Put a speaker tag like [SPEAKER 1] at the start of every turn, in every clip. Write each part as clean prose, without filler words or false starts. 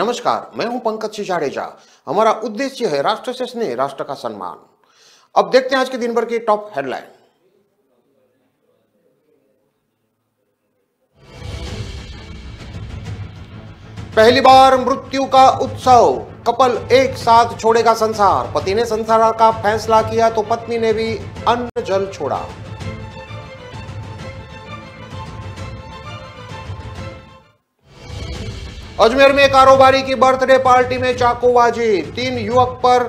[SPEAKER 1] नमस्कार, मैं हूं पंकज सिंह जाडेजा। हमारा उद्देश्य है राष्ट्र से स्नेह, राष्ट्र का सम्मान। अब देखते हैं आज के दिन भर की टॉप हेडलाइन। पहली बार मृत्यु का उत्सव, कपल एक साथ छोड़ेगा संसार। पति ने संसार का फैसला किया तो पत्नी ने भी अन्न जल छोड़ा। अजमेर में कारोबारी की बर्थडे पार्टी में चाकूबाजी, 3 युवक पर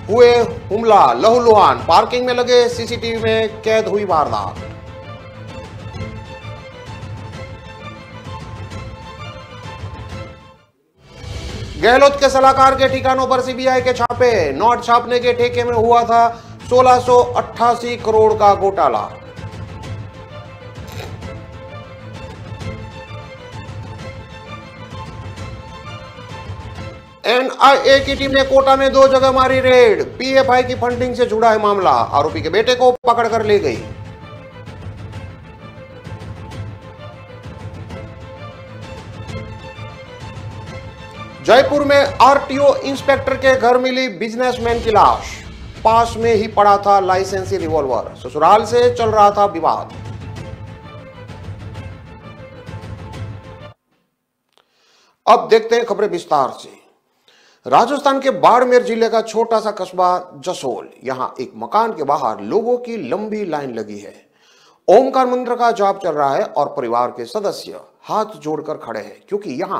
[SPEAKER 1] हुए हमला, लहूलुहान। पार्किंग में लगे सीसीटीवी में कैद हुई वारदात। गहलोत के सलाहकार के ठिकानों पर सीबीआई के छापे, नोट छापने के ठेके में हुआ था 1688 करोड़ का घोटाला। एनआईए की टीम ने कोटा में 2 जगह मारी रेड, पीएफआई की फंडिंग से जुड़ा है मामला। आरोपी के बेटे को पकड़कर ले गई। जयपुर में आरटीओ इंस्पेक्टर के घर मिली बिजनेसमैन की लाश, पास में ही पड़ा था लाइसेंसी रिवॉल्वर। ससुराल से चल रहा था विवाद। अब देखते हैं खबरें विस्तार से। राजस्थान के बाड़मेर जिले का छोटा सा कस्बा जसोल, यहां एक मकान के बाहर लोगों की लंबी लाइन लगी है। ओमकार मंत्र का जाप चल रहा है और परिवार के सदस्य हाथ जोड़कर खड़े हैं, क्योंकि यहां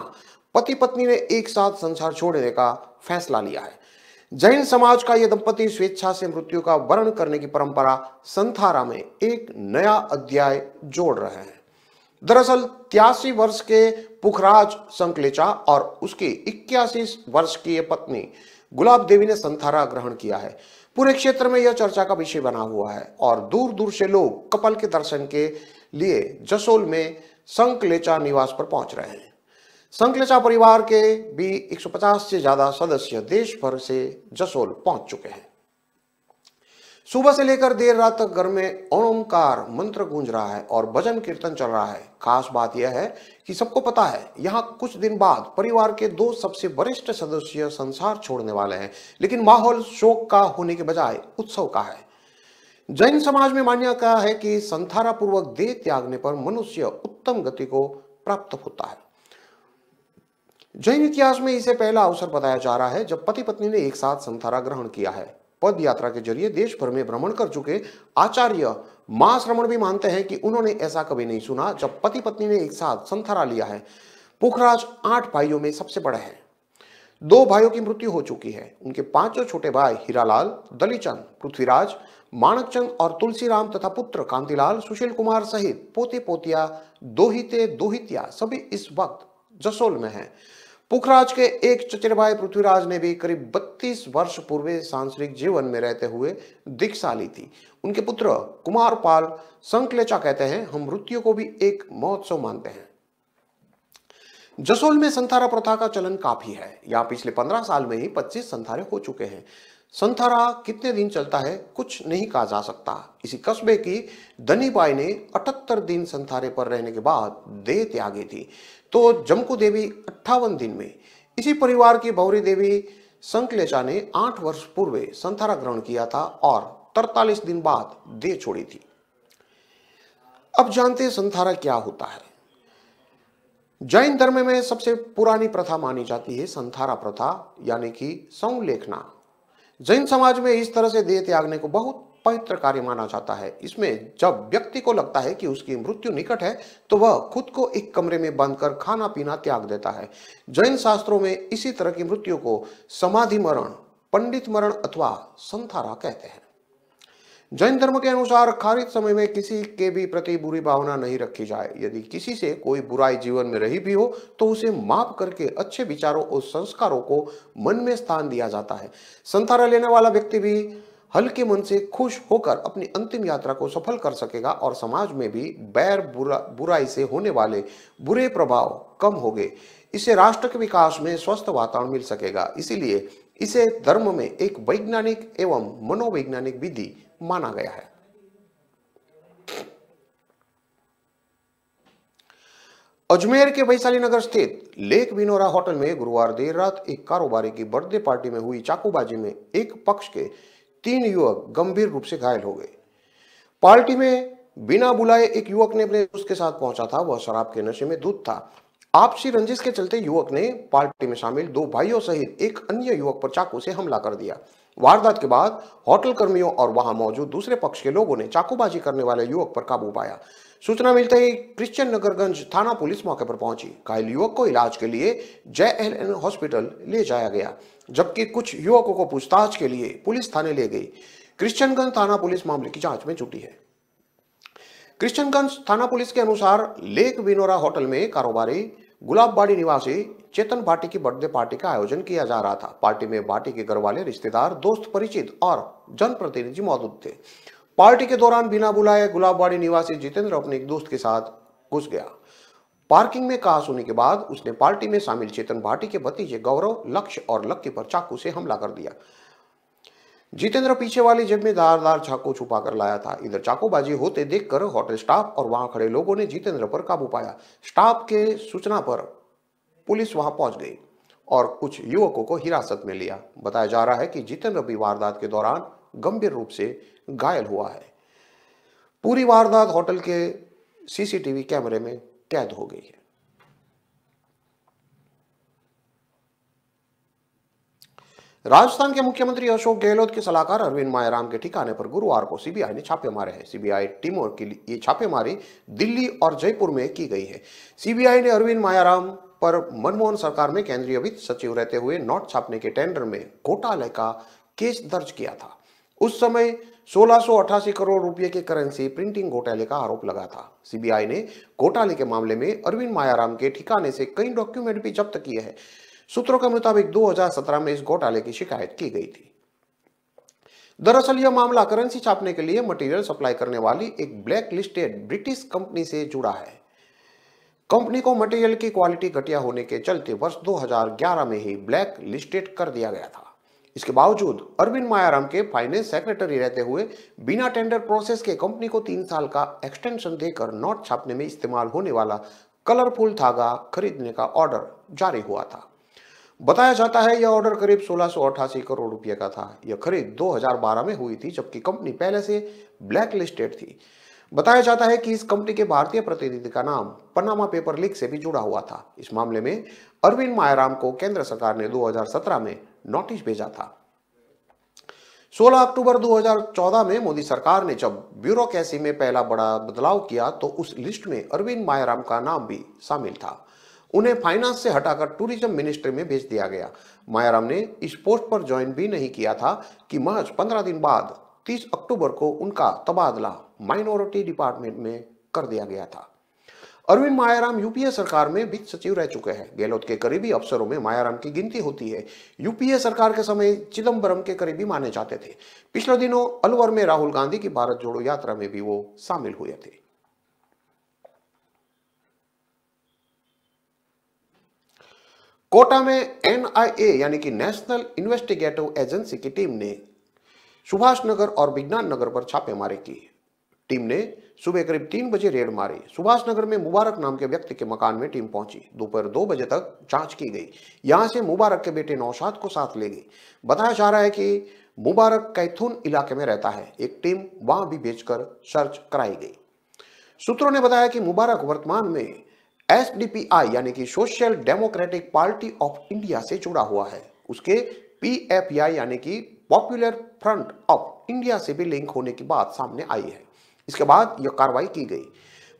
[SPEAKER 1] पति पत्नी ने एक साथ संसार छोड़ने का फैसला लिया है। जैन समाज का यह दंपति स्वेच्छा से मृत्यु का वर्ण करने की परंपरा संथारा में एक नया अध्याय जोड़ रहे हैं। दरअसल 83 वर्ष के पुखराज संकलेचा और उसकी 81 वर्ष की पत्नी गुलाब देवी ने संथारा ग्रहण किया है। पूरे क्षेत्र में यह चर्चा का विषय बना हुआ है और दूर दूर से लोग कपल के दर्शन के लिए जसोल में संकलेचा निवास पर पहुंच रहे हैं। संकलेचा परिवार के भी 150 से ज्यादा सदस्य देश भर से जसोल पहुंच चुके हैं। सुबह से लेकर देर रात तक घर में ओमकार मंत्र गूंज रहा है और भजन कीर्तन चल रहा है। खास बात यह है कि सबको पता है यहाँ कुछ दिन बाद परिवार के 2 सबसे वरिष्ठ सदस्य संसार छोड़ने वाले हैं, लेकिन माहौल शोक का होने के बजाय उत्सव का है। जैन समाज में मान्यता है कि संथारा पूर्वक देह त्यागने पर मनुष्य उत्तम गति को प्राप्त होता है। जैन इतिहास में इसे पहला अवसर बताया जा रहा है जब पति पत्नी ने एक साथ संथारा ग्रहण किया है। पद यात्रा के जरिए देश भर में भ्रमण कर चुके आचार्य महाश्रमण भी मानते हैं कि उन्होंने ऐसा कभी नहीं सुना जब पति पत्नी ने एक साथ संथारा लिया है। पुखराज 8 भाइयों में सबसे बड़े हैं। 2 भाइयों की मृत्यु हो चुकी है। उनके 5 छोटे भाई हीरालाल, दलीचंद, पृथ्वीराज, माणकचंद और तुलसीराम तथा पुत्र कांतिलाल, सुशील कुमार सहित पोते पोतिया, दोहिते दोहितिया सभी इस वक्त जसोल में हैं। पुखराज के एक चचेरे भाई पृथ्वीराज ने भी करीब 32 वर्ष पूर्व सांसारिक जीवन में रहते हुए दीक्षा ली थी। उनके पुत्र कुमारपाल संकलेचा कहते हैं, हम मृत्यु को भी एक महोत्सव मानते हैं। जसोल में संथारा प्रथा का चलन काफी है। यहाँ पिछले 15 साल में ही 25 संथारे हो चुके हैं। संथारा कितने दिन चलता है कुछ नहीं कहा जा सकता। इसी कस्बे की धनीबाई ने 78 दिन संथारे पर रहने के बाद देह त्यागी थी, तो जमकू देवी 58 दिन में। इसी परिवार की भौरी देवी संकलेचा ने 8 वर्ष पूर्व संथारा ग्रहण किया था और 43 दिन बाद देह छोड़ी थी। अब जानते हैं संथारा क्या होता है। जैन धर्म में सबसे पुरानी प्रथा मानी जाती है संथारा प्रथा, यानी कि संलेखना। जैन समाज में इस तरह से देह त्यागने को बहुत पवित्र कार्य माना जाता है। इसमें जब व्यक्ति को लगता है कि उसकी मृत्यु निकट है तो वह खुद को एक कमरे में बंद कर खाना पीना त्याग देता है। जैन शास्त्रों में इसी तरह की मृत्यु को समाधि मरण, पंडित मरण अथवा संथारा कहते हैं। जैन धर्म के अनुसार खारिज समय में किसी के भी प्रति बुरी भावना नहीं रखी जाए। यदि किसी से कोई बुराई जीवन में रही भी हो तो उसे माफ करके अच्छे विचारों और संस्कारों को मन में स्थान दिया जाता है। संथारा लेने वाला व्यक्ति भी हल्के मन से खुश होकर अपनी अंतिम यात्रा को सफल कर सकेगा और समाज में भी बैर बुराई से होने वाले बुरे प्रभाव कम होंगे। इससे राष्ट्र के विकास में स्वस्थ वातावरण मिल सकेगा। इसीलिए इसे धर्म में एक वैज्ञानिक एवं मनोवैज्ञानिक विधि माना गया है। अजमेर के वैशाली नगर स्थित लेक विनोरा होटल में गुरुवार देर रात एक कारोबारी की बर्थडे पार्टी में हुई चाकूबाजी में एक पक्ष के 3 युवक गंभीर रूप से घायल हो गए। पार्टी में बिना बुलाए एक युवक ने अपने दोस्त के साथ पहुंचा था। वह शराब के नशे में धुत था। आपसी रंजिश के चलते युवक ने पार्टी में शामिल 2 भाइयों सहित एक अन्य युवक पर चाकू से हमला कर दिया। वारदात के बाद होटल कर्मियों और वहां मौजूद दूसरे पक्ष के लोगों ने चाकूबाजी करने वाले युवक पर काबू पाया। सूचना मिलते ही क्रिश्चियन नगरगंज थाना पुलिस मौके पर पहुंची। घायल युवक को इलाज के लिए JLN हॉस्पिटल ले जाया गया, जबकि कुछ युवकों को पूछताछ के लिए पुलिस थाने ले गई। क्रिश्चियनगंज थाना पुलिस मामले की जांच में जुटी है। क्रिश्चियनगंज थाना पुलिस के अनुसार लेक विनोरा होटल में कारोबारी गुलाबबाड़ी निवासी चेतन भाटी की बर्थडे पार्टी का आयोजन किया जा रहा था। पार्टी में भाटी के घर वाले, रिश्तेदार, दोस्त, परिचित और जनप्रतिनिधि मौजूद थे। पार्टी के दौरान बिना बुलाए गुलाबबाड़ी निवासी जितेंद्र अपने एक दोस्त के साथ घुस गया। पार्किंग में कहासुनी के बाद उसने पार्टी में शामिल चेतन भाटी के भतीजे गौरव, लक्ष्य और लक्की पर चाकू से हमला कर दिया। जितेंद्र पीछे वाली जेब में धारदार चाकू छुपा कर लाया था। इधर चाकूबाजी होते देखकर होटल स्टाफ और वहां खड़े लोगों ने जितेंद्र पर काबू पाया। स्टाफ के सूचना पर पुलिस वहां पहुंच गई और कुछ युवकों को हिरासत में लिया। बताया जा रहा है कि जितेंद्र भी वारदात के दौरान गंभीर रूप से घायल हुआ है। पूरी वारदात होटल के CCTV कैमरे में कैद हो गई है। राजस्थान के मुख्यमंत्री अशोक गहलोत के सलाहकार अरविंद मायाराम के ठिकाने पर गुरुवार को सीबीआई ने छापे मारे हैं। सीबीआई टीमों की ये छापेमारी दिल्ली और जयपुर में की गई है। सीबीआई ने अरविंद मायाराम पर मनमोहन सरकार में केंद्रीय वित्त सचिव रहते हुए नोट छापने के टेंडर में घोटाले का केस दर्ज किया था। उस समय 1688 करोड़ रुपए के करेंसी प्रिंटिंग घोटाले का आरोप लगा था। सीबीआई ने घोटाले के मामले में अरविंद मायाराम के ठिकाने से कई डॉक्यूमेंट भी जब्त किए हैं। सूत्रों के मुताबिक 2017 में इस घोटाले की शिकायत की गई थी। दरअसल यह मामला करेंसी छापने के लिए मटेरियल सप्लाई करने वाली एक ब्लैक लिस्टेड ब्रिटिश कंपनी से जुड़ा है। कंपनी को मटेरियल की क्वालिटी घटिया होने के चलते वर्ष 2011 में ही ब्लैक लिस्टेड कर दिया गया था। इसके बावजूद अरविंद मायाराम के फाइनेंस सेक्रेटरी रहते हुए बिना टेंडर प्रोसेस के कंपनी को 3 साल का एक्सटेंशन देकर नोट छापने में इस्तेमाल होने वाला कलरफुल धागा खरीदने का ऑर्डर जारी हुआ था। बताया जाता है यह ऑर्डर करीब 1688 करोड़ रुपए का था। यह खरीद 2012 में हुई थी, जबकि कंपनी पहले से ब्लैक लिस्टेड थी। बताया जाता है कि इस कंपनी के भारतीय प्रतिनिधि का नाम पनामा पेपर लीक से भी जुड़ा हुआ था। इस मामले में अरविंद मायाराम को केंद्र सरकार ने 2017 में नोटिस भेजा था। 16 अक्टूबर 2014 में मोदी सरकार ने जब ब्यूरोक्रेसी में पहला बड़ा बदलाव किया तो उस लिस्ट में अरविंद मायाराम का नाम भी शामिल था। उन्हें फाइनेंस से हटाकर टूरिज्म मिनिस्ट्री में भेज दिया गया। मायाराम ने इस पोस्ट पर ज्वाइन भी नहीं किया था कि महज 15 दिन बाद 30 अक्टूबर को उनका तबादला माइनॉरिटी डिपार्टमेंट में कर दिया गया था। अरविंद मायाराम यूपीए सरकार में वित्त सचिव रह चुके हैं। गहलोत के करीबी अफसरों में मायाराम की गिनती होती है। यूपीए सरकार के समय चिदम्बरम के करीबी माने जाते थे। पिछले दिनों अलवर में राहुल गांधी की भारत जोड़ो यात्रा में भी वो शामिल हुए थे। कोटा में NIA यानी कि नेशनल इन्वेस्टिगेटिव एजेंसी की टीम ने सुभाष नगर और विज्ञान नगर पर छापेमारी की। टीम ने सुबह करीब 3 बजे रेड मारी। सुभाष नगर में मुबारक नाम के व्यक्ति के मकान में टीम पहुंची। दोपहर 2 बजे तक जांच की गई। यहां से मुबारक के बेटे नौशाद को साथ ले गई। बताया जा रहा है कि मुबारक कैथून इलाके में रहता है। एक टीम वहां भी भेजकर सर्च कराई गई। सूत्रों ने बताया कि मुबारक वर्तमान में SDPI यानी कि social democratic party of India से जुड़ा हुआ है। उसके PFI यानी कि पॉपुलर फ्रंट ऑफ इंडिया से भी लिंक होने की बात सामने आई है। इसके बाद यह कार्रवाई की गई।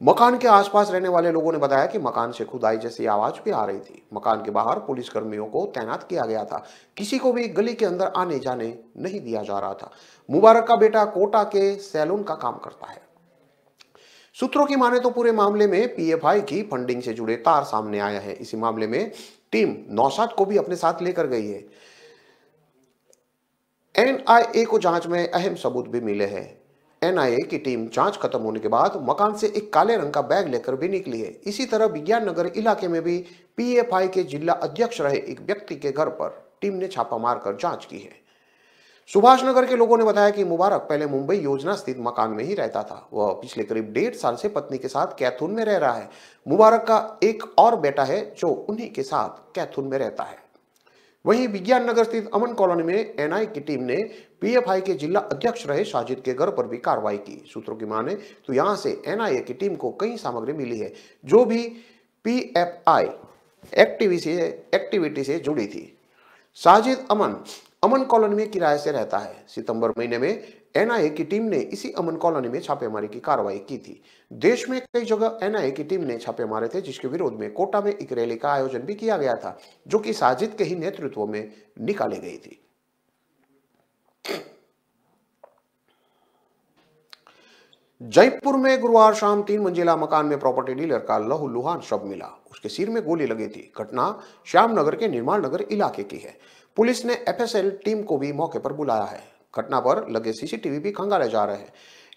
[SPEAKER 1] मकान के आसपास रहने वाले लोगों ने बताया कि मकान से खुदाई जैसी आवाज भी आ रही थी। मकान के बाहर पुलिस कर्मियों को तैनात किया गया था। किसी को भी गली के अंदर आने जाने नहीं दिया जा रहा था। मुबारक का बेटा कोटा के सैलून का काम करता है। सूत्रों की माने तो पूरे मामले में PFI की फंडिंग से जुड़े तार सामने आया है। इसी मामले में टीम नौशाद को भी अपने साथ लेकर गई है। NIA को जांच में अहम सबूत भी मिले हैं। NIA की टीम जांच खत्म होने के बाद मकान से एक काले रंग का बैग लेकर भी निकली है। इसी तरह विज्ञान नगर इलाके में भी PFI के जिला अध्यक्ष रहे एक व्यक्ति के घर पर टीम ने छापा मारकर जांच की है। सुभाष नगर के लोगों ने बताया कि मुबारक पहले मुंबई योजना स्थित मकान में ही रहता था। वह पिछले करीब 1.5 साल से पत्नी के साथ कैथून में रह रहा है। मुबारक का एक और बेटा है जो उन्हीं के साथ कैथून में रहता है। वहीं विज्ञान नगर स्थित अमन कॉलोनी में एनआई की टीम ने पीएफआई के जिला अध्यक्ष रहे साजिद के घर पर भी कार्रवाई की। सूत्रों की माने तो यहां से एनआईए की टीम को कई सामग्री मिली है जो भी पीएफआई एक्टिविटी से जुड़ी थी। साजिद अमन कॉलोनी में किराए से रहता है। सितंबर महीने में एनआईए की टीम ने इसी अमन कॉलोनी में छापेमारी की कार्रवाई की थी। देश में कई जगह एनआईए की टीम ने छापे मारे थे, जिसके विरोध में कोटा में एक रैली का आयोजन भी किया गया था जो कि साजिद के ही नेतृत्व में निकाली गई थी। जयपुर में गुरुवार शाम 3 मंजिला मकान में प्रॉपर्टी डीलर का लहूलुहान शव मिला। उसके सिर में गोली लगी थी। घटना श्यामनगर के निर्माण नगर इलाके की है। पुलिस ने एफएसएल टीम को भी मौके पर बुलाया है। घटना पर लगे सीसीटीवी भी खंगाले जा रहे हैं।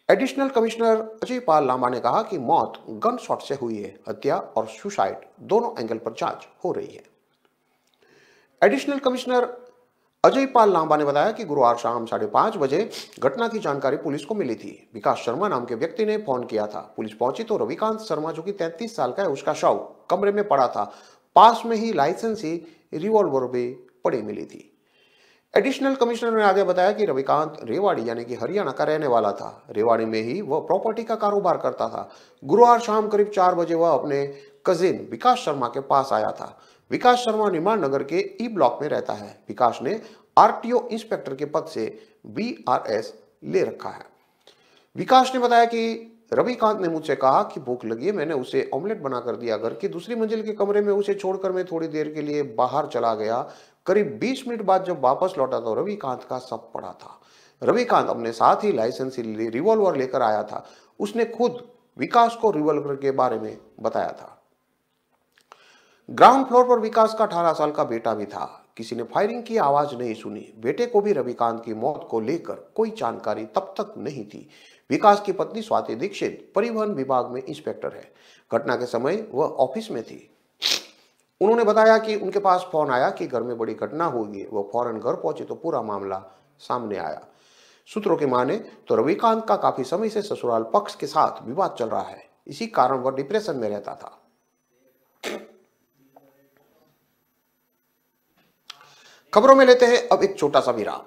[SPEAKER 1] एडिशनल कमिश्नर अजय पाल लांबा ने कहा कि मौत गन शॉट से हुई है। हत्या और सुसाइड दोनों एंगल पर जांच हो रही है। एडिशनल कमिश्नर अजय पाल लांबा ने बताया कि गुरुवार शाम 5:30 बजे घटना की जानकारी पुलिस को मिली थी। विकास शर्मा नाम के व्यक्ति ने फोन किया था। पुलिस पहुंची तो रविकांत शर्मा जो कि 33 साल का है, उसका शव कमरे में पड़ा था। पास में ही लाइसेंसी रिवॉल्वर भी पड़ी मिली थी। एडिशनल कमिश्नर ने आगे बताया कि रविकांत रेवाड़ी यानी कि हरियाणा का रहने वाला था। रेवाड़ी में ही वह प्रॉपर्टी का कारोबार करता था। गुरुवार शाम करीब 4 बजे वह अपने कजिन विकास शर्मा के पास आया था। विकास शर्मा निर्माण नगर के ई ब्लॉक में रहता है। विकास ने आरटीओ इंस्पेक्टर के पद से वीआरएस ले रखा है। विकास ने बताया कि रविकांत ने मुझसे कहा कि भूख लगी है, मैंने उसे ऑमलेट बनाकर दिया। घर की दूसरी मंजिल के कमरे में उसे छोड़कर मैं थोड़ी देर के लिए बाहर चला गया। करीब 20 मिनट बाद जब वापस लौटा तो रविकांत का शव पड़ा था। रविकांत अपने साथ ही लाइसेंसी रिवॉल्वर लेकर आया था। उसने खुद विकास को रिवॉल्वर के बारे में बताया था। ग्राउंड फ्लोर पर विकास का 18 साल का बेटा भी था। किसी ने फायरिंग की आवाज नहीं सुनी। बेटे को भी रविकांत की मौत को लेकर कोई जानकारी तब तक नहीं थी। विकास की पत्नी स्वाति दीक्षित परिवहन विभाग में इंस्पेक्टर है। घटना के समय वह ऑफिस में थी। उन्होंने बताया कि उनके पास फोन आया कि घर में बड़ी घटना होगी। वह फौरन घर पहुंचे तो पूरा मामला सामने आया। सूत्रों की माने तो रविकांत का काफी समय से ससुराल पक्ष के साथ विवाद चल रहा है। इसी कारण वह डिप्रेशन में रहता था। खबरों में लेते हैं अब एक छोटा सा विराम।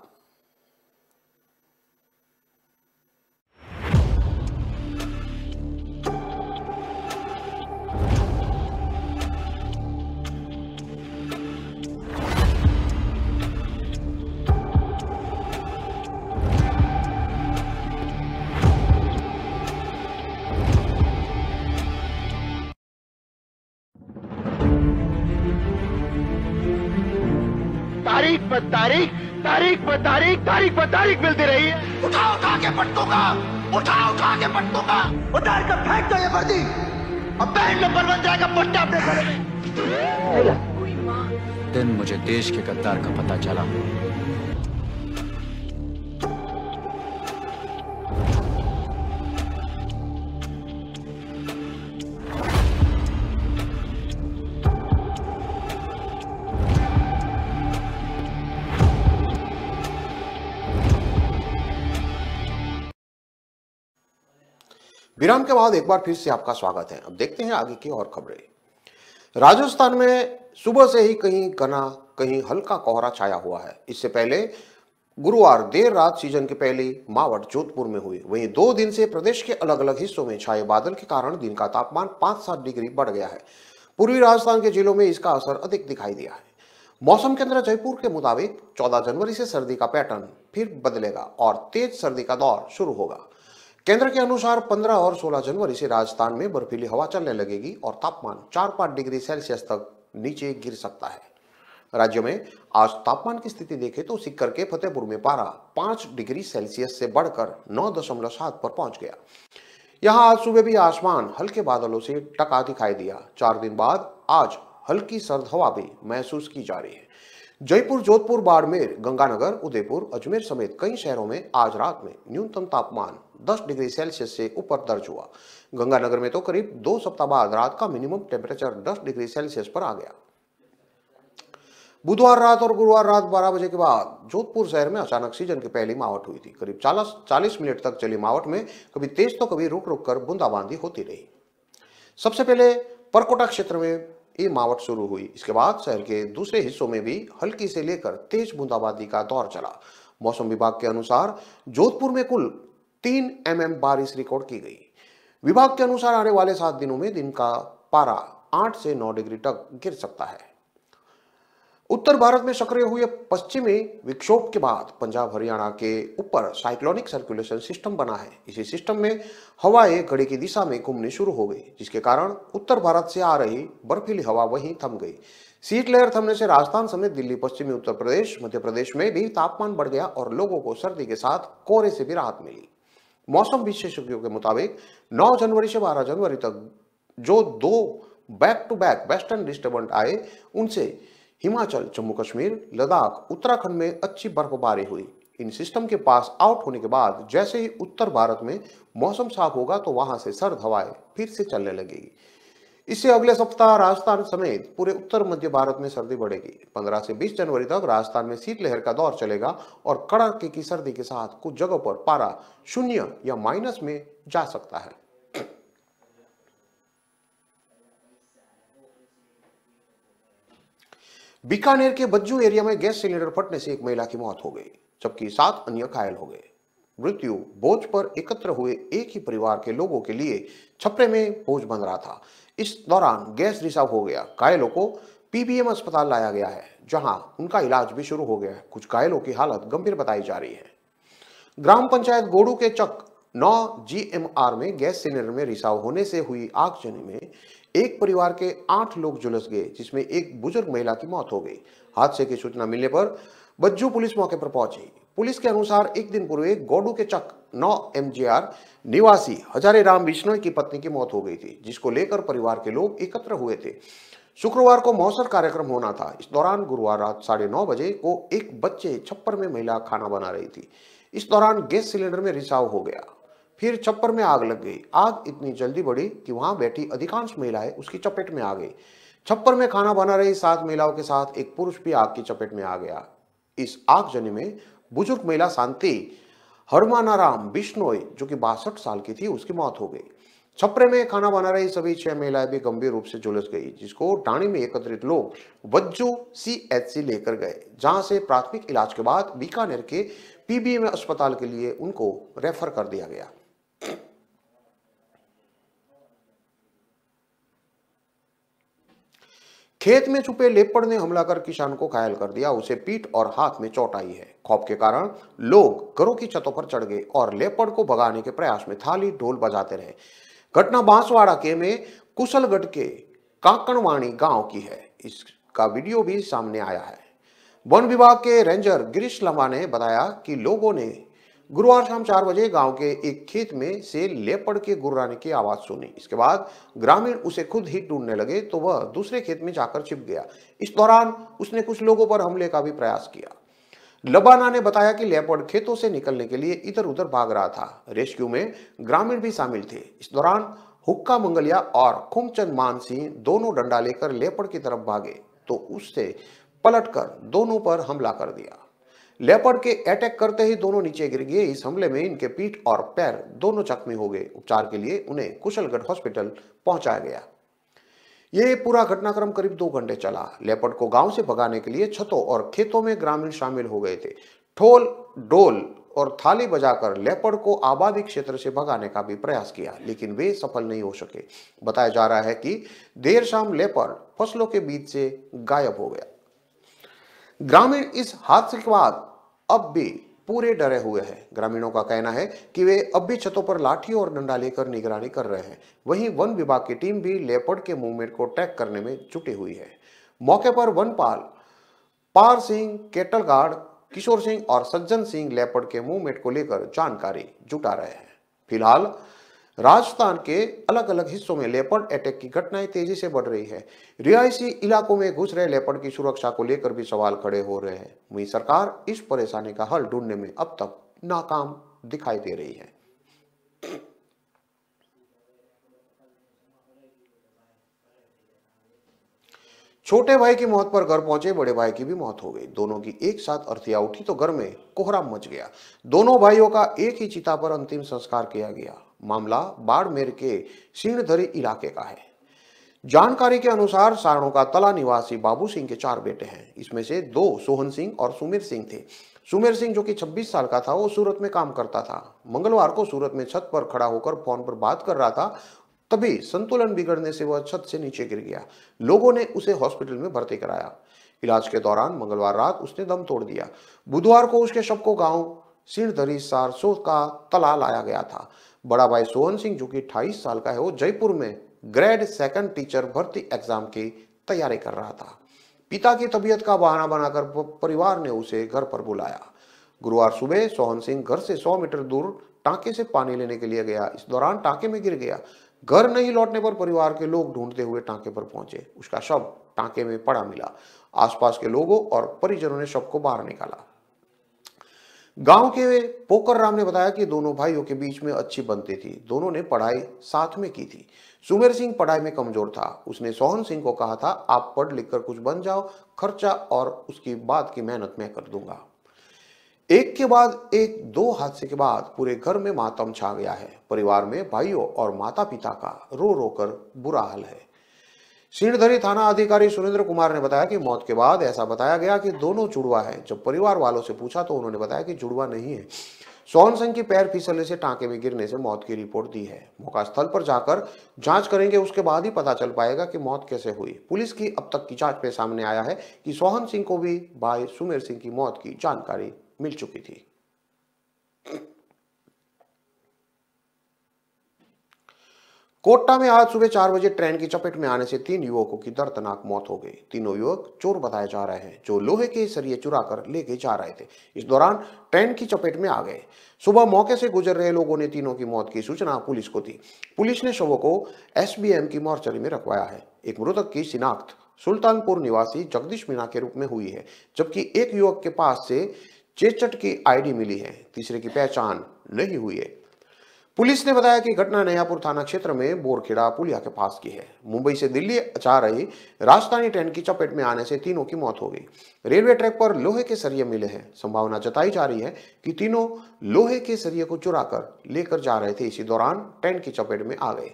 [SPEAKER 2] तारीख पर तारीख, तारीख पर तारीख, तारीख पर तारीख मिलती रही है। उठा उठा के पट दूंगा, उठा के पट दूंगा। उतार कर फेंक दो ये वर्दी, अब बैंड नंबर बन जाएगा पट्टा अपने घर में।
[SPEAKER 3] दिन मुझे देश के गद्दार का पता चला।
[SPEAKER 1] विराम के बाद एक बार फिर से आपका स्वागत है। अब देखते हैं आगे की और खबरें। राजस्थान में सुबह से ही कहीं घना कहीं हल्का कोहरा छाया हुआ है। इससे पहले गुरुवार देर रात सीजन की पहली मावट जोधपुर में हुई। वहीं 2 दिन से प्रदेश के अलग अलग हिस्सों में छाए बादल के कारण दिन का तापमान 5-7 डिग्री बढ़ गया है। पूर्वी राजस्थान के जिलों में इसका असर अधिक दिखाई दिया है। मौसम केंद्र जयपुर के मुताबिक 14 जनवरी से सर्दी का पैटर्न फिर बदलेगा और तेज सर्दी का दौर शुरू होगा। केंद्र के अनुसार 15 और 16 जनवरी से राजस्थान में बर्फीली हवा चलने लगेगी और तापमान 4-5 डिग्री सेल्सियस तक नीचे गिर सकता है। राज्य में आज तापमान की स्थिति देखें तो सीकर के फतेहपुर में पारा 5 डिग्री सेल्सियस से बढ़कर 9.7 पर पहुंच गया। यहां आज सुबह भी आसमान हल्के बादलों से ढका दिखाई दिया। 4 दिन बाद आज हल्की सर्द हवा भी महसूस की जा रही है। जयपुर, जोधपुर, बाड़मेर, गंगानगर, उदयपुर, अजमेर समेत कई शहरों में आज रात में न्यूनतम तापमान 10 डिग्री सेल्सियस से ऊपर दर्ज हुआ। गंगानगर में तो करीब 2 सप्ताह बाद रात का मिनिमम टेम्परेचर 10 डिग्री सेल्सियस पर आ गया। बुधवार रात और गुरुवार रात 12 बजे के बाद जोधपुर शहर में अचानक सीजन की पहली मावट हुई थी। करीब 40 मिनट तक चली मावट में कभी तेज तो कभी रुक रुक कर बूंदाबांदी होती रही। सबसे पहले परकोटा क्षेत्र में ये मावट शुरू हुई। इसके बाद शहर के दूसरे हिस्सों में भी हल्की से लेकर तेज बूंदाबांदी का दौर चला। मौसम विभाग के अनुसार जोधपुर में कुल 3 mm बारिश रिकॉर्ड की गई। विभाग के अनुसार आने वाले 7 दिनों में दिन का पारा 8 से 9 डिग्री तक गिर सकता है। उत्तर भारत में सक्रिय हुए पश्चिमी विक्षोभ के बाद पंजाब हरियाणा के ऊपर साइक्लोनिक सर्कुलेशन सिस्टम बना है। इसी सिस्टम में हवाएं घड़ी की दिशा में घूमनी शुरू हो गई, जिसके कारण उत्तर भारत से आ रही बर्फीली हवा वहीं थम गई। शीतलहर थमने से राजस्थान समेत दिल्ली, पश्चिमी उत्तर प्रदेश, मध्य प्रदेश में भी तापमान बढ़ गया और लोगों को सर्दी के साथ कोहरे से भी राहत मिली। मौसम विशेषज्ञों के मुताबिक 9 जनवरी से 12 जनवरी तक जो 2 back to back western disturbance आए, उनसे हिमाचल, जम्मू कश्मीर, लद्दाख, उत्तराखंड में अच्छी बर्फबारी हुई। इन सिस्टम के पास आउट होने के बाद जैसे ही उत्तर भारत में मौसम साफ होगा तो वहां से सर्द हवाएं फिर से चलने लगेगी। इससे अगले सप्ताह राजस्थान समेत पूरे उत्तर मध्य भारत में सर्दी बढ़ेगी। 15 से 20 जनवरी तक राजस्थान में शीतलहर का दौर चलेगा और कड़ाके की सर्दी के साथ कुछ जगहों पर पारा 0 या माइनस में जा सकता है। बीकानेर के बज्जू एरिया में गैस सिलेंडर फटने से एक महिला की मौत हो गई, जबकि 7 अन्य घायल हो गए। मृत्यु बोझ पर एकत्र हुए एक ही परिवार के लोगों के लिए छपरे में बोझ बन रहा था। इस दौरान गैस रिसाव हो गया। घायलों को पीबीएम अस्पताल लाया गया है, जहां उनका इलाज भी शुरू हो गया है। कुछ घायलों की हालत गंभीर बताई जा रही है। ग्राम पंचायत गोड़ू के चक 9 GMR में गैस सिलेंडर में रिसाव होने से हुई आगजनी में एक परिवार के 8 लोग झुलस गए, जिसमें एक बुजुर्ग महिला की मौत हो गई। हादसे की सूचना मिलने पर बज्जू पुलिस मौके पर पहुंची। पुलिस के अनुसार एक दिन पूर्व गोडू के चक 9 MGR निवासी हजारे राम बिश्नोई की पत्नी की मौत हो गई थी, जिसको लेकर परिवार के लोग एकत्र हुए थे। शुक्रवार को मौसर कार्यक्रम होना था। इस दौरान गुरुवार रात 9:30 बजे को एक बच्चे छप्पर में महिला खाना बना रही थी। इस दौरान गैस सिलेंडर में रिसाव हो गया, फिर छप्पर में आग लग गई। आग इतनी जल्दी बढ़ी कि वहां बैठी अधिकांश महिलाएं उसकी चपेट में आ गई। छप्पर में खाना बना रही 7 महिलाओं के साथ एक पुरुष भी आग की चपेट में आ गया। इस आगजनी में बुजुर्ग महिला शांति हरमानाराम बिश्नोई, जो कि 62 साल की थी, उसकी मौत हो गई। छपरे में खाना बना रही सभी 6 महिलाएं भी गंभीर रूप से झुलस गई, जिसको टाणी में एकत्रित लोग बज्जू CHC लेकर गए, जहां से प्राथमिक इलाज के बाद बीकानेर के पीबीएम अस्पताल के लिए उनको रेफर कर दिया गया। खेत में छुपे लेपर्ड ने हमला कर किसान को घायल कर दिया। उसे पीठ और हाथ में चोट आई है। खौफ के कारण लोग घरों की छतों पर चढ़ गए और लेपर्ड को भगाने के प्रयास में थाली ढोल बजाते रहे। घटना बांसवाड़ा के में कुशलगढ़ के काकणवाणी गांव की है। इसका वीडियो भी सामने आया है। वन विभाग के रेंजर गिरीश लंबा ने बताया कि लोगों ने गुरुवार शाम 4 बजे गांव के एक खेत में से लेपर्ड के गुर्राने की आवाज सुनी। इसके बाद ग्रामीण उसे खुद ही ढूंढने लगे तो वह दूसरे खेत में जाकर छिप गया। इस दौरान उसने कुछ लोगों पर हमले का भी प्रयास किया। लबाना ने बताया कि लेपर्ड खेतों से निकलने के लिए इधर उधर भाग रहा था। रेस्क्यू में ग्रामीण भी शामिल थे। इस दौरान हुक्का मंगलिया और खुमचंद मान सिंह दोनों डंडा लेकर लेपर्ड की तरफ भागे तो उससे पलटकर दोनों पर हमला कर दिया। लेपर्ड के अटैक करते ही दोनों नीचे गिर गए। इस हमले में इनके पीठ और पैर दोनों जख्मी हो गए। उपचार के लिए उन्हें कुशलगढ़ हॉस्पिटल पहुंचाया गया। यह पूरा घटनाक्रम करीब 2 घंटे चला। लेपर्ड को गांव से भगाने के लिए छतों और खेतों में ग्रामीण शामिल हो गए थे। ठोल, डोल और थाली बजाकर लेपर्ड को आबादी क्षेत्र से भगाने का भी प्रयास किया, लेकिन वे सफल नहीं हो सके। बताया जा रहा है कि देर शाम लेपर्ड फसलों के बीच से गायब हो गया। ग्रामीण इस हादसे के बाद अब भी पूरे डरे हुए हैं। ग्रामीणों का कहना है कि वे अब भी छतों पर लाठी और डंडा लेकर निगरानी कर रहे हैं। वहीं वन विभाग की टीम भी लेपर्ड के मूवमेंट को ट्रैक करने में जुटी हुई है। मौके पर वनपाल पार सिंह, केटल गार्ड किशोर सिंह और सज्जन सिंह लेपर्ड के मूवमेंट को लेकर जानकारी जुटा रहे हैं। फिलहाल राजस्थान के अलग अलग हिस्सों में लेपर्ड अटैक की घटनाएं तेजी से बढ़ रही है। रिहायशी इलाकों में घुस रहे लेपर्ड की सुरक्षा को लेकर भी सवाल खड़े हो रहे हैं। वहीं सरकार इस परेशानी का हल ढूंढने में अब तक नाकाम दिखाई दे रही है। छोटे भाई की मौत पर घर पहुंचे बड़े भाई की भी मौत हो गई। दोनों की एक साथ अर्थियां उठी तो घर में कोहराम मच गया। दोनों भाइयों का एक ही चिता पर अंतिम संस्कार किया गया। मामला बाड़मेर के सीणधरी इलाके का है। जानकारी के अनुसार सारणों का तला निवासी बाबू सिंह के 4 बेटे हैं। इसमें से 2 सोहन सिंह और सुमेर सिंह थे। सुमेर सिंह जो कि 26 साल का था, वो सूरत में काम करता था। मंगलवार को सूरत में छत पर खड़ा होकर फोन पर बात कर रहा था, तभी संतुलन बिगड़ने से वह छत से नीचे गिर गया। लोगों ने उसे हॉस्पिटल में भर्ती कराया। इलाज के दौरान मंगलवार रात उसने दम तोड़ दिया। बुधवार को उसके शव को गांव सीणधरी सारसों का तला लाया गया था। बड़ा भाई सोहन सिंह जो कि 28 साल का है, वो जयपुर में ग्रेड 2 टीचर भर्ती एग्जाम की तैयारी कर रहा था। पिता की तबीयत का बहाना बनाकर परिवार ने उसे घर पर बुलाया। गुरुवार सुबह सोहन सिंह घर से 100 मीटर दूर टांके से पानी लेने के लिए गया। इस दौरान टांके में गिर गया। घर नहीं लौटने पर परिवार के लोग ढूंढते हुए टांके पर पहुंचे। उसका शव टांके में पड़ा मिला। आसपास के लोगों और परिजनों ने शव को बाहर निकाला। गांव के पोकर राम ने बताया कि दोनों भाइयों के बीच में अच्छी बनती थी। दोनों ने पढ़ाई साथ में की थी। सुमेर सिंह पढ़ाई में कमजोर था। उसने सोहन सिंह को कहा था, आप पढ़ लिख कर कुछ बन जाओ, खर्चा और उसकी बाद की मेहनत मैं कर दूंगा। एक के बाद एक 2 हादसे के बाद पूरे घर में मातम छा गया है। परिवार में भाइयों और माता पिता का रो रो कर बुरा हाल है। सीणधरी थाना अधिकारी सुरेंद्र कुमार ने बताया कि मौत के बाद ऐसा बताया गया कि दोनों जुड़वा है। जब परिवार वालों से पूछा तो उन्होंने बताया कि जुड़वा नहीं है। सोहन सिंह की पैर फिसलने से टांके में गिरने से मौत की रिपोर्ट दी है। मौका स्थल पर जाकर जांच करेंगे, उसके बाद ही पता चल पाएगा कि मौत कैसे हुई। पुलिस की अब तक की जांच में सामने आया है कि सोहन सिंह को भी भाई सुमेर सिंह की मौत की जानकारी मिल चुकी थी। कोटा में आज सुबह 4 बजे ट्रेन की चपेट में आने से 3 युवकों की दर्दनाक मौत हो गई। तीनों युवक चोर बताए जा रहे हैं, जो लोहे के सरिये चुरा कर लेके जा रहे थे। इस दौरान ट्रेन की चपेट में आ गए। सुबह मौके से गुजर रहे लोगों ने तीनों की मौत की सूचना पुलिस को दी। पुलिस ने शवों को SBM की मोर्चरी में रखवाया है। एक मृतक की शिनाख्त सुल्तानपुर निवासी जगदीश मीणा के रूप में हुई है, जबकि एक युवक के पास से चेचट की ID मिली है। तीसरे की पहचान नहीं हुई है। पुलिस ने बताया कि घटना नयापुर थाना क्षेत्र में बोरखेड़ा पुलिया के पास की है। मुंबई से दिल्ली जा रही राजधानी ट्रेन की चपेट में आने से तीनों की मौत हो गई। रेलवे ट्रैक पर लोहे के सरिये मिले हैं। संभावना जताई जा रही है कि तीनों लोहे के सरिये को चुरा कर लेकर जा रहे थे। इसी दौरान ट्रेन की चपेट में आ गए।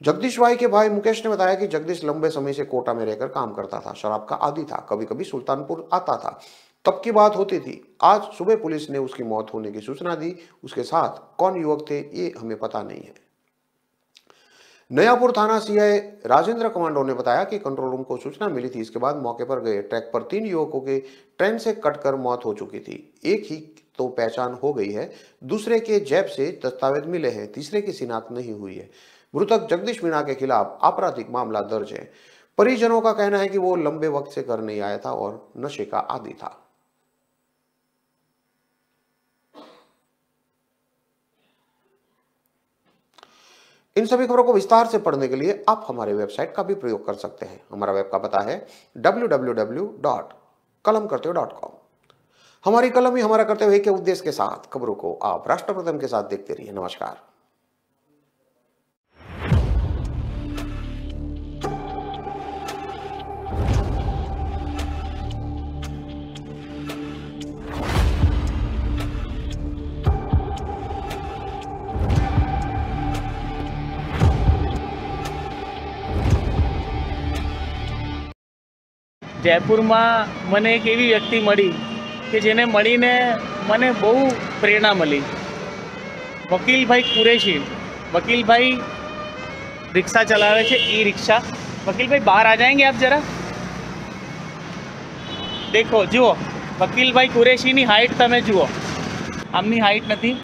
[SPEAKER 1] जगदीश भाई के भाई मुकेश ने बताया कि जगदीश लंबे समय से कोटा में रहकर काम करता था। शराब का आदी था। कभी कभी सुल्तानपुर आता था, तब की बात होती थी। आज सुबह पुलिस ने उसकी मौत होने की सूचना दी। उसके साथ कौन युवक थे ये हमें पता नहीं है। नयापुर थाना CI राजेंद्र कमांडो ने बताया कि कंट्रोल रूम को सूचना मिली थी। इसके बाद मौके पर गए। ट्रैक पर 3 युवकों के ट्रेन से कटकर मौत हो चुकी थी। एक ही तो पहचान हो गई है, दूसरे के जेब से दस्तावेज मिले हैं, तीसरे की शिनाख्त नहीं हुई है। मृतक जगदीश मीणा के खिलाफ आपराधिक मामला दर्ज है। परिजनों का कहना है कि वो लंबे वक्त से घर नहीं आया था और नशे का आदी था। इन सभी खबरों को विस्तार से पढ़ने के लिए आप हमारे वेबसाइट का भी प्रयोग कर सकते हैं। हमारा वेब का पता है www.kalamkartevy.com। हमारी कलम ही हमारा कर्तव्य के उद्देश्य के साथ खबरों को आप राष्ट्र प्रथम के साथ देखते रहिए। नमस्कार।
[SPEAKER 4] જયપુરમાં મને એક એવી વ્યક્તિ મળી કે જેને મળીને મને બહુ પ્રેરણા મળી। વકીલભાઈ કુરેશી। વકીલભાઈ રિક્ષા ચલાવે છે, ई-रिक्शा। વકીલભાઈ બહાર आ जाएंगे आप जरा? देखो जुओ, વકીલભાઈ કુરેશીની હાઇટ તમે જુઓ, આમની હાઇટ નથી।